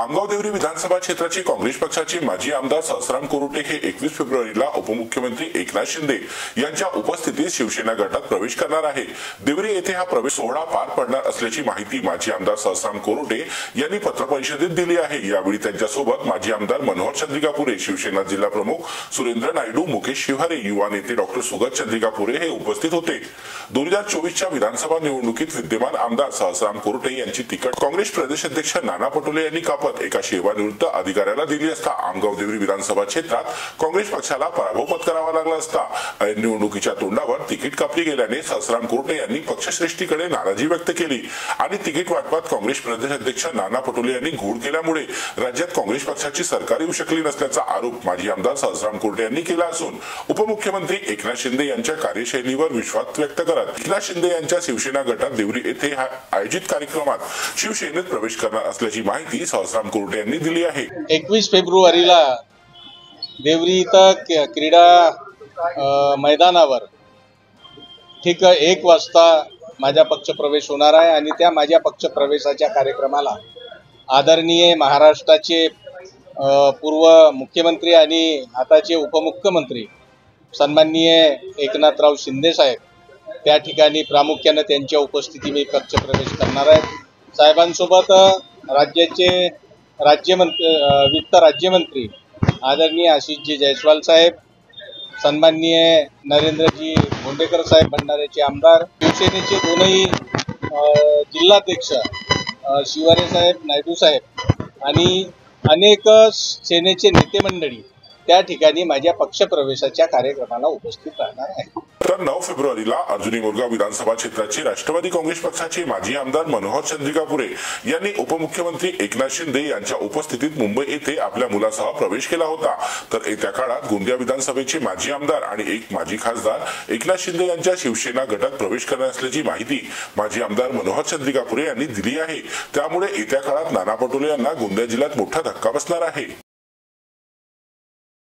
आमगाव देवरी विधानसभा क्षेत्राचे काँग्रेस पक्षाचे माजी आमदार सहस्राम कोरुटे हे 21 फेब्रुवारीला उपमुख्यमंत्री एकनाथ शिंदे यांच्या उपस्थितीत शिवसेना गटात प्रवेश करणार आहे। देवरी येथे हा प्रवेश सोहळा पार पडणार असल्याची माहिती माजी आमदार सहस्राम कोरुटे यांनी पत्रपरिषदेत दिली आहे। यावेळी त्यांच्या सोबत माजी आमदार मनोहर चंद्रिकापुरे, शिवसेना जिल्हा प्रमुख सुरेंद्र नायडू, मुकेश शिवहारे, युवा नेते डॉक्टर सुगत चंद्रिकापुरे हे उपस्थित होते। 2024च्या विधानसभा निवडणुकीत विद्यमान आमदार सहस्राम कोरुटे यांची तिकीट काँग्रेस प्रदेश अध्यक्ष नाना पटोले यांनी एका सेवानिवृत्त अधिकाऱ्याला दिली असता आमगाव देवरी विधानसभा क्षेत्रात काँग्रेस पक्षाला पराभव पत्करावा लागला असता निवडणुकीच्या तोंडावर तिकीट कापली गेल्याने सहस्राम कोरुटे यांनी पक्षश्रेष्ठीकडे नाराजी व्यक्त केली आणि तिकीट वाटपात काँग्रेस प्रदेश अध्यक्ष नाना पटोले यांनी घोळ केल्यामुळे राज्यात काँग्रेस पक्षाची सरकार येऊ शकली नसल्याचा आरोप माजी आमदार सहस्राम कोरुटे यांनी केला असून उपमुख्यमंत्री एकनाथ शिंदे यांच्या कार्यशैलीवर विश्वास व्यक्त करत एकनाथ शिंदे यांच्या शिवसेना गटात देवरी येथे आयोजित कार्यक्रमात शिवसेनेत प्रवेश करणार असल्याची माहिती सहस्राम कोरुटे यांनी दिली आहे। 21 फेब्रुवारीला देवरी इथं क्रीडा मैदानावर ठीक 1 वाजता माझा पक्ष प्रवेश होणार आहे आणि त्या माझ्या पक्ष प्रवेशाच्या कार्यक्रमाला आदरणीय महाराष्ट्राचे पूर्व मुख्यमंत्री आणि आताचे उपमुख्यमंत्री सन्माननीय एकनाथराव शिंदे साहेब त्या ठिकाणी प्रामुख्याने त्यांच्या उपस्थिती मी पक्ष प्रवेश करणार आहे। साहेबांसोबत राज्याचे वित्त राज्यमंत्री आदरणीय आशिषजी जयस्वाल साहेब, सन्माननीय नरेंद्रजी भोंडेकर साहेब भंडाऱ्याचे आमदार, शिवसेनेचे दोनही जिल्हाध्यक्ष शिवहारे साहेब, नायडू साहेब आणि अनेक सेनेचे नेते मंडळी त्या ठिकाणी माझ्या पक्षप्रवेशाच्या कार्यक्रमाला उपस्थित राहणार आहे। तर 9 फेब्रुवारीला अर्जुनी मोरगाव विधानसभा क्षेत्राचे राष्ट्रवादी काँग्रेस पक्षाचे माजी आमदार मनोहर चंद्रिकापुरे यांनी उपमुख्यमंत्री एकनाथ शिंदे यांच्या उपस्थितीत मुंबई येथे आपल्या मुलासह प्रवेश केला होता। तर येत्या काळात गोंदिया विधानसभेचे माजी आमदार आणि एक माजी खासदार एकनाथ शिंदे यांच्या शिवसेना गटात प्रवेश करणार असल्याची माहिती माजी आमदार मनोहर चंद्रिकापुरे यांनी दिली आहे। त्यामुळे येत्या काळात नाना पटोले यांना गोंदिया जिल्ह्यात मोठा धक्का बसणार आहे।